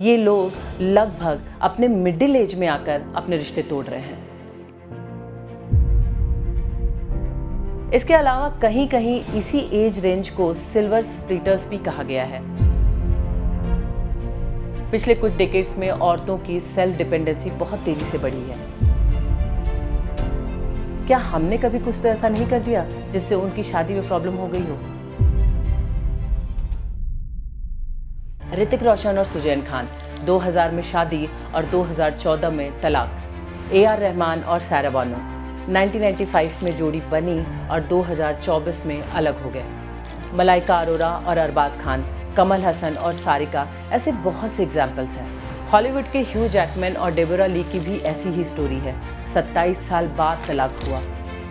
ये लोग लगभग अपने मिडिल एज में आकर अपने रिश्ते तोड़ रहे हैं। इसके अलावा कहीं कहीं इसी एज रेंज को सिल्वर स्प्लिटर्स भी कहा गया है। पिछले कुछ डिकेड्स में औरतों की सेल्फ डिपेंडेंसी बहुत तेजी से बढ़ी है। क्या हमने कभी कुछ तो ऐसा नहीं कर दिया जिससे उनकी शादी में प्रॉब्लम हो गई हो? ऋतिक रोशन और सुजैन खान 2000 में शादी और 2014 में तलाक। AR रहमान और सारा बानो 1995 में जोड़ी बनी और 2024 में अलग हो गए। मलाइका अरोरा और अरबाज खान, कमल हसन और सारिका, ऐसे बहुत से एग्जाम्पल्स हैं। हॉलीवुड के ह्यू जैकमैन और डेबोरा ली की भी ऐसी ही स्टोरी है। 27 साल बाद तलाक हुआ।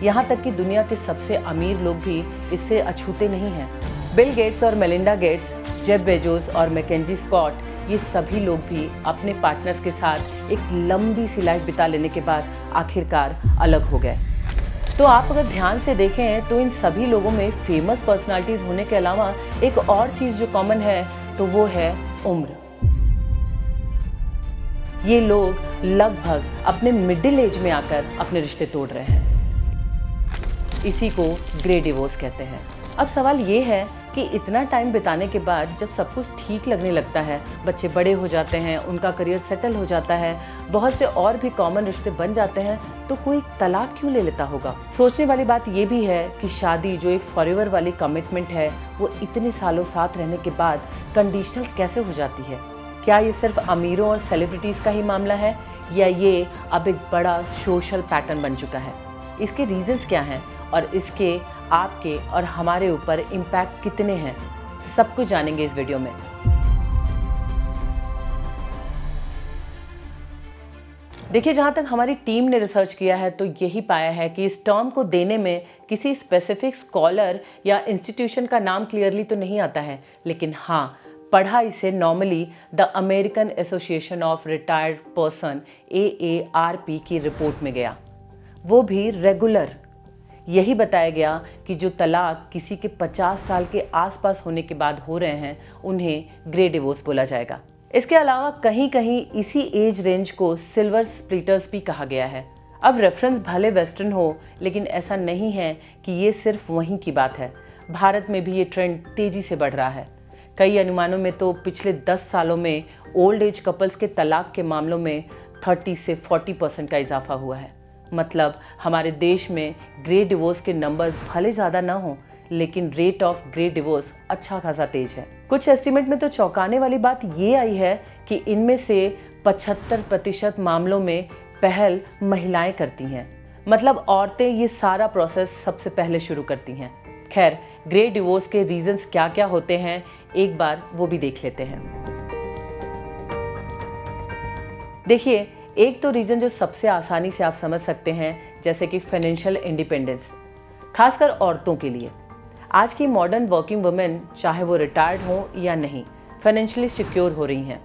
यहाँ तक कि दुनिया के सबसे अमीर लोग भी इससे अछूते नहीं हैं। बिल गेट्स और मेलिंडा गेट्स, जेफ बेजोस और मैकेंजी स्कॉट, ये सभी लोग भी अपने पार्टनर्स के साथ एक लंबी सी लाइफ बिता लेने के बाद आखिरकार अलग हो गए। तो आप अगर ध्यान से देखें तो इन सभी लोगों में फेमस पर्सनालिटीज होने के अलावा एक और चीज जो कॉमन है तो वो है उम्र। ये लोग लगभग अपने मिडिल एज में आकर अपने रिश्ते तोड़ रहे हैं। इसी को ग्रे डिवोर्स कहते हैं। अब सवाल ये है कि इतना टाइम बिताने के बाद जब सब कुछ ठीक लगने लगता है, बच्चे बड़े हो जाते हैं, उनका करियर सेटल हो जाता है, बहुत से और भी कॉमन रिश्ते बन जाते हैं, तो कोई तलाक क्यों ले लेता होगा? सोचने वाली बात ये भी है कि शादी जो एक फॉरएवर वाली कमिटमेंट है, वो इतने सालों साथ रहने के बाद कंडीशनल कैसे हो जाती है? क्या ये सिर्फ अमीरों और सेलिब्रिटीज का ही मामला है या ये अब एक बड़ा सोशल पैटर्न बन चुका है? इसके रीजंस क्या हैं और इसके आपके और हमारे ऊपर इम्पैक्ट कितने हैं, सब कुछ जानेंगे इस वीडियो में। देखिए, जहां तक हमारी टीम ने रिसर्च किया है तो यही पाया है कि इस टर्म को देने में किसी स्पेसिफिक स्कॉलर या इंस्टीट्यूशन का नाम क्लियरली तो नहीं आता है, लेकिन हाँ, पढ़ा इसे normally the American association of retired person AARP की रिपोर्ट में गया, वो भी रेगुलर। यही बताया गया कि जो तलाक किसी के 50 साल के आसपास होने के बाद हो रहे हैं, उन्हें ग्रे डिवोर्स बोला जाएगा। इसके अलावा कहीं कहीं इसी एज रेंज को सिल्वर स्प्लिटर्स भी कहा गया है। अब रेफरेंस भले वेस्टर्न हो, लेकिन ऐसा नहीं है कि ये सिर्फ वहीं की बात है। भारत में भी ये ट्रेंड तेजी से बढ़ रहा है। कई अनुमानों में तो पिछले 10 सालों में ओल्ड एज कपल्स के तलाक के मामलों में 30 से 40% का इजाफा हुआ है। मतलब हमारे देश में ग्रे डिवोर्स के नंबर्स भले ज़्यादा ना हो, लेकिन रेट ऑफ ग्रे डिवोर्स अच्छा खासा तेज है। कुछ एस्टीमेट में तो चौंकाने वाली बात ये आई है कि इनमें से 75% मामलों में पहल महिलाएं करती हैं। मतलब औरतें ये सारा प्रोसेस सबसे पहले शुरू करती हैं। खैर, ग्रे डिवोर्स के रीजंस क्या क्या होते हैं, एक बार वो भी देख लेते हैं। देखिए, एक तो रीजन जो सबसे आसानी से आप समझ सकते हैं, जैसे कि फाइनेंशियल इंडिपेंडेंस, खासकर औरतों के लिए। आज की मॉडर्न वर्किंग वुमेन, चाहे वो रिटायर्ड हो या नहीं, फाइनेंशियली सिक्योर हो रही हैं।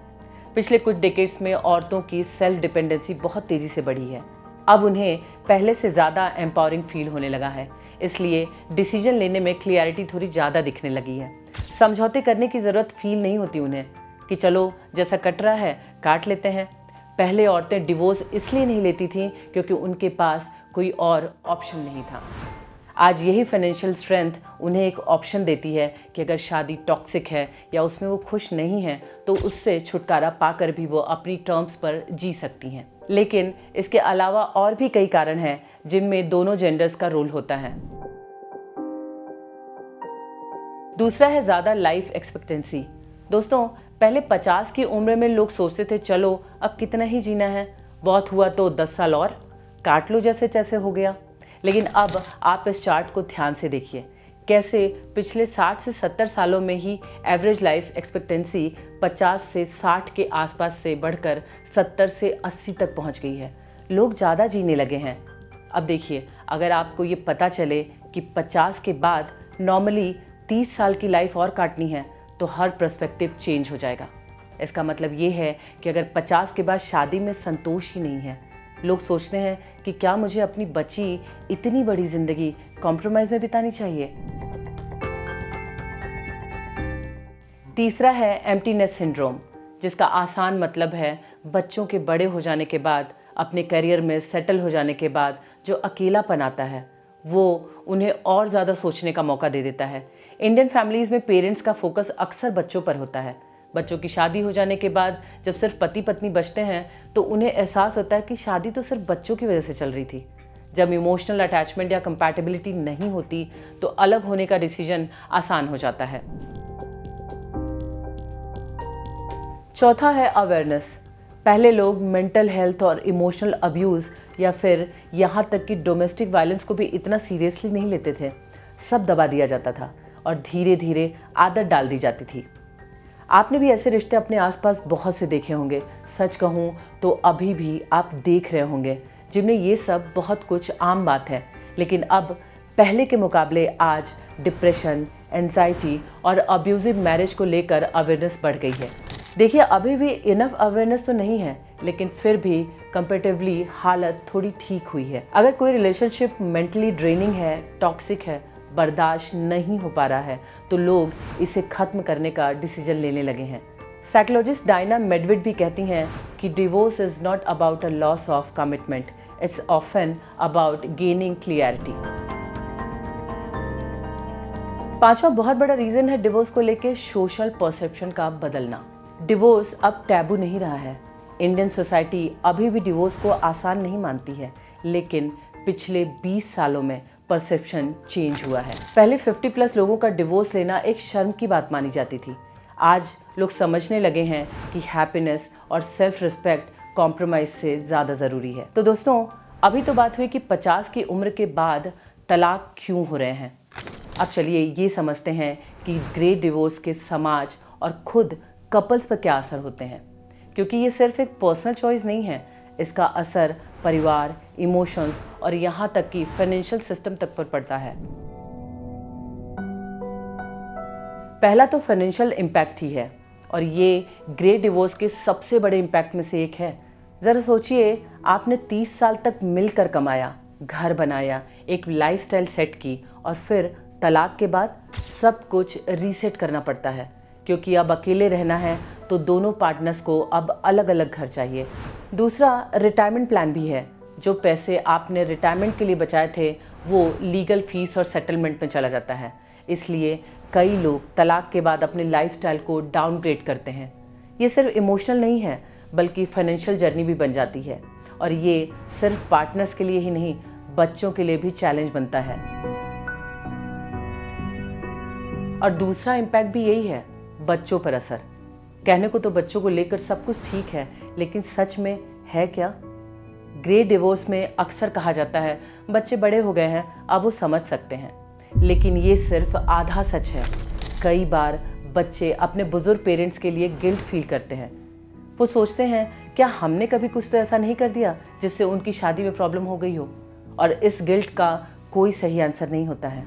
पिछले कुछ डिकेड्स में औरतों की सेल्फ डिपेंडेंसी बहुत तेजी से बढ़ी है। अब उन्हें पहले से ज़्यादा एम्पावरिंग फील होने लगा है, इसलिए डिसीजन लेने में क्लियरिटी थोड़ी ज़्यादा दिखने लगी है। समझौते करने की ज़रूरत फील नहीं होती उन्हें कि चलो जैसा कट रहा है काट लेते हैं। पहले औरतें डिवोर्स इसलिए नहीं लेती थीं क्योंकि उनके पास कोई और ऑप्शन नहीं था। आज यही फाइनेंशियल स्ट्रेंथ उन्हें एक ऑप्शन देती है कि अगर शादी टॉक्सिक है या उसमें वो खुश नहीं है तो उससे छुटकारा पाकर भी वो अपनी टर्म्स पर जी सकती हैं। लेकिन इसके अलावा और भी कई कारण हैं जिनमें दोनों जेंडर्स का रोल होता है। दूसरा है ज़्यादा लाइफ एक्सपेक्टेंसी। दोस्तों, पहले 50 की उम्र में लोग सोचते थे चलो अब कितना ही जीना है, बहुत हुआ तो 10 साल और काट लो जैसे तैसे हो गया। लेकिन अब आप इस चार्ट को ध्यान से देखिए, कैसे पिछले 60 से 70 सालों में ही एवरेज लाइफ एक्सपेक्टेंसी 50 से 60 के आसपास से बढ़कर 70 से 80 तक पहुंच गई है। लोग ज़्यादा जीने लगे हैं। अब देखिए, अगर आपको ये पता चले कि 50 के बाद नॉर्मली 30 साल की लाइफ और काटनी है तो हर पर्सपेक्टिव चेंज हो जाएगा। इसका मतलब ये है कि अगर 50 के बाद शादी में संतोष ही नहीं है, लोग सोचते हैं कि क्या मुझे अपनी बची इतनी बड़ी जिंदगी कॉम्प्रोमाइज में बितानी चाहिए। तीसरा है एम्प्टीनेस सिंड्रोम। जिसका आसान मतलब है बच्चों के बड़े हो जाने के बाद, अपने करियर में सेटल हो जाने के बाद जो अकेलापन आता है वो उन्हें और ज़्यादा सोचने का मौका दे देता है। इंडियन फैमिलीज़ में पेरेंट्स का फोकस अक्सर बच्चों पर होता है। बच्चों की शादी हो जाने के बाद जब सिर्फ पति पत्नी बचते हैं तो उन्हें एहसास होता है कि शादी तो सिर्फ बच्चों की वजह से चल रही थी। जब इमोशनल अटैचमेंट या कंपैटिबिलिटी नहीं होती तो अलग होने का डिसीजन आसान हो जाता है। चौथा है अवेयरनेस। पहले लोग मेंटल हेल्थ और इमोशनल अब्यूज़ या फिर यहाँ तक कि डोमेस्टिक वायलेंस को भी इतना सीरियसली नहीं लेते थे। सब दबा दिया जाता था और धीरे धीरे आदत डाल दी जाती थी। आपने भी ऐसे रिश्ते अपने आसपास बहुत से देखे होंगे। सच कहूँ तो अभी भी आप देख रहे होंगे जिनमें ये सब बहुत कुछ आम बात है। लेकिन अब पहले के मुकाबले आज डिप्रेशन, एंजाइटी और अब्यूजिव मैरिज को लेकर अवेयरनेस बढ़ गई है। देखिए, अभी भी इनफ अवेयरनेस तो नहीं है, लेकिन फिर भी कंपैरेटिवली हालत थोड़ी ठीक हुई है। अगर कोई रिलेशनशिप मेंटली ड्रेनिंग है, टॉक्सिक है, बर्दाश्त नहीं हो पा रहा है तो लोग इसे खत्म करने का डिसीजन लेने लगे हैं। साइकोलॉजिस्ट डायना मेडविड भी कहती हैं कि divorce is not about a loss of commitment, it's often about gaining clarity. पांचवा बहुत बड़ा रीजन है डिवोर्स को लेकर सोशल परसेप्शन का बदलना। डिवोर्स अब टैबू नहीं रहा है। इंडियन सोसाइटी अभी भी डिवोर्स को आसान नहीं मानती है, लेकिन पिछले 20 सालों में परसेप्शन चेंज हुआ है। पहले 50+ लोगों का डिवोर्स लेना एक शर्म की बात मानी जाती थी। आज लोग समझने लगे हैं कि हैप्पीनेस और सेल्फ रिस्पेक्ट कॉम्प्रोमाइज से ज़्यादा ज़रूरी है। तो दोस्तों, अभी तो बात हुई कि 50 की उम्र के बाद तलाक क्यों हो रहे हैं। अब चलिए ये समझते हैं कि ग्रे डिवोर्स के समाज और खुद कपल्स पर क्या असर होते हैं, क्योंकि ये सिर्फ एक पर्सनल चॉइस नहीं है। इसका असर परिवार, इमोशंस और यहाँ तक कि फाइनेंशियल सिस्टम तक पर पड़ता है। पहला तो फाइनेंशियल इम्पैक्ट ही है और ये ग्रे डिवोर्स के सबसे बड़े इम्पैक्ट में से एक है। ज़रा सोचिए, आपने 30 साल तक मिलकर कमाया, घर बनाया, एक लाइफस्टाइल सेट की और फिर तलाक के बाद सब कुछ रीसेट करना पड़ता है, क्योंकि अब अकेले रहना है तो दोनों पार्टनर्स को अब अलग अलग घर चाहिए। दूसरा, रिटायरमेंट प्लान भी है। जो पैसे आपने रिटायरमेंट के लिए बचाए थे वो लीगल फीस और सेटलमेंट में चला जाता है। इसलिए कई लोग तलाक के बाद अपने लाइफस्टाइल को डाउनग्रेड करते हैं। ये सिर्फ इमोशनल नहीं है, बल्कि फाइनेंशियल जर्नी भी बन जाती है और ये सिर्फ पार्टनर्स के लिए ही नहीं, बच्चों के लिए भी चैलेंज बनता है। और दूसरा इम्पैक्ट भी यही है, बच्चों पर असर। कहने को तो बच्चों को लेकर सब कुछ ठीक है, लेकिन सच में है क्या? ग्रे डिवोर्स में अक्सर कहा जाता है बच्चे बड़े हो गए हैं, अब वो समझ सकते हैं, लेकिन ये सिर्फ आधा सच है। कई बार बच्चे अपने बुजुर्ग पेरेंट्स के लिए गिल्ट फील करते हैं। वो सोचते हैं क्या हमने कभी कुछ तो ऐसा नहीं कर दिया जिससे उनकी शादी में प्रॉब्लम हो गई हो, और इस गिल्ट का कोई सही आंसर नहीं होता है।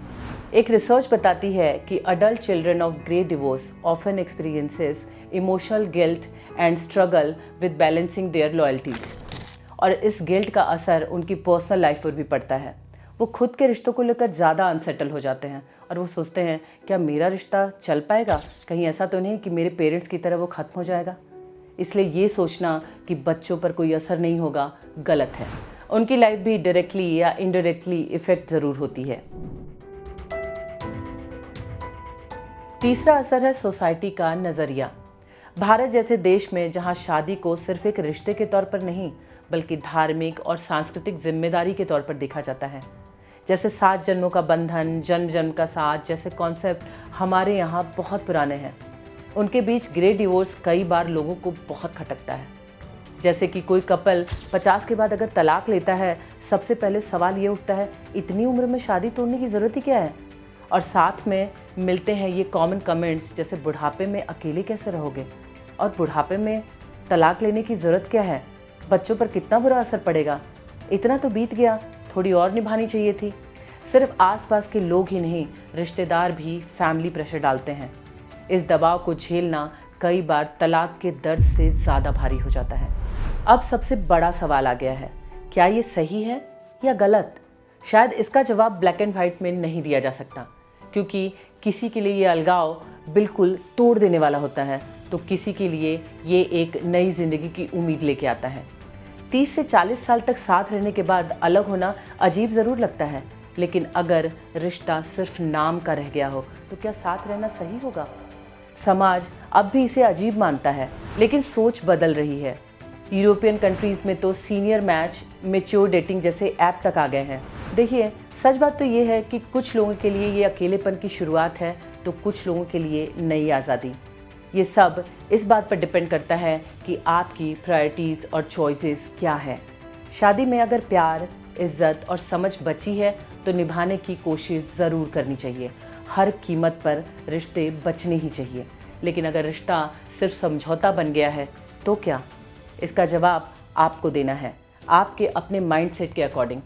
एक रिसर्च बताती है कि adult children of grey divorce often experiences emotional guilt and struggle with balancing their loyalties, और इस गिल्ट का असर उनकी पर्सनल लाइफ पर भी पड़ता है। वो खुद के रिश्तों को लेकर ज़्यादा अनसेटल हो जाते हैं और वो सोचते हैं क्या मेरा रिश्ता चल पाएगा, कहीं ऐसा तो नहीं कि मेरे पेरेंट्स की तरह वो ख़त्म हो जाएगा। इसलिए ये सोचना कि बच्चों पर कोई असर नहीं होगा गलत है। उनकी लाइफ भी डायरेक्टली या इनडायरेक्टली इफेक्ट ज़रूर होती है। तीसरा असर है सोसाइटी का नज़रिया। भारत जैसे देश में जहां शादी को सिर्फ एक रिश्ते के तौर पर नहीं बल्कि धार्मिक और सांस्कृतिक जिम्मेदारी के तौर पर देखा जाता है, जैसे 7 जन्मों का बंधन, जन्म जन्म का साथ जैसे कॉन्सेप्ट हमारे यहाँ बहुत पुराने हैं, उनके बीच ग्रे डिवोर्स कई बार लोगों को बहुत खटकता है। जैसे कि कोई कपल 50 के बाद अगर तलाक लेता है, सबसे पहले सवाल ये उठता है इतनी उम्र में शादी तोड़ने की ज़रूरत ही क्या है। और साथ में मिलते हैं ये कॉमन कमेंट्स जैसे बुढ़ापे में अकेले कैसे रहोगे, और बुढ़ापे में तलाक लेने की ज़रूरत क्या है, बच्चों पर कितना बुरा असर पड़ेगा, इतना तो बीत गया, थोड़ी और निभानी चाहिए थी। सिर्फ आसपास के लोग ही नहीं, रिश्तेदार भी फैमिली प्रेशर डालते हैं। इस दबाव को झेलना कई बार तलाक के दर्द से ज़्यादा भारी हो जाता है। अब सबसे बड़ा सवाल आ गया है, क्या ये सही है या गलत? शायद इसका जवाब ब्लैक एंड वाइट में नहीं दिया जा सकता, क्योंकि किसी के लिए ये अलगाव बिल्कुल तोड़ देने वाला होता है तो किसी के लिए ये एक नई जिंदगी की उम्मीद लेके आता है। 30 से 40 साल तक साथ रहने के बाद अलग होना अजीब ज़रूर लगता है, लेकिन अगर रिश्ता सिर्फ नाम का रह गया हो तो क्या साथ रहना सही होगा? समाज अब भी इसे अजीब मानता है, लेकिन सोच बदल रही है। यूरोपियन कंट्रीज़ में तो सीनियर मैच, मैच्योर डेटिंग जैसे ऐप तक आ गए हैं। देखिए, सच बात तो ये है कि कुछ लोगों के लिए ये अकेलेपन की शुरुआत है, तो कुछ लोगों के लिए नई आज़ादी। ये सब इस बात पर डिपेंड करता है कि आपकी प्रायोरिटीज़ और चॉइसेस क्या है। शादी में अगर प्यार, इज्जत और समझ बची है तो निभाने की कोशिश ज़रूर करनी चाहिए। हर कीमत पर रिश्ते बचने ही चाहिए। लेकिन अगर रिश्ता सिर्फ समझौता बन गया है तो क्या? इसका जवाब आपको देना है, आपके अपने माइंडसेट के अकॉर्डिंग।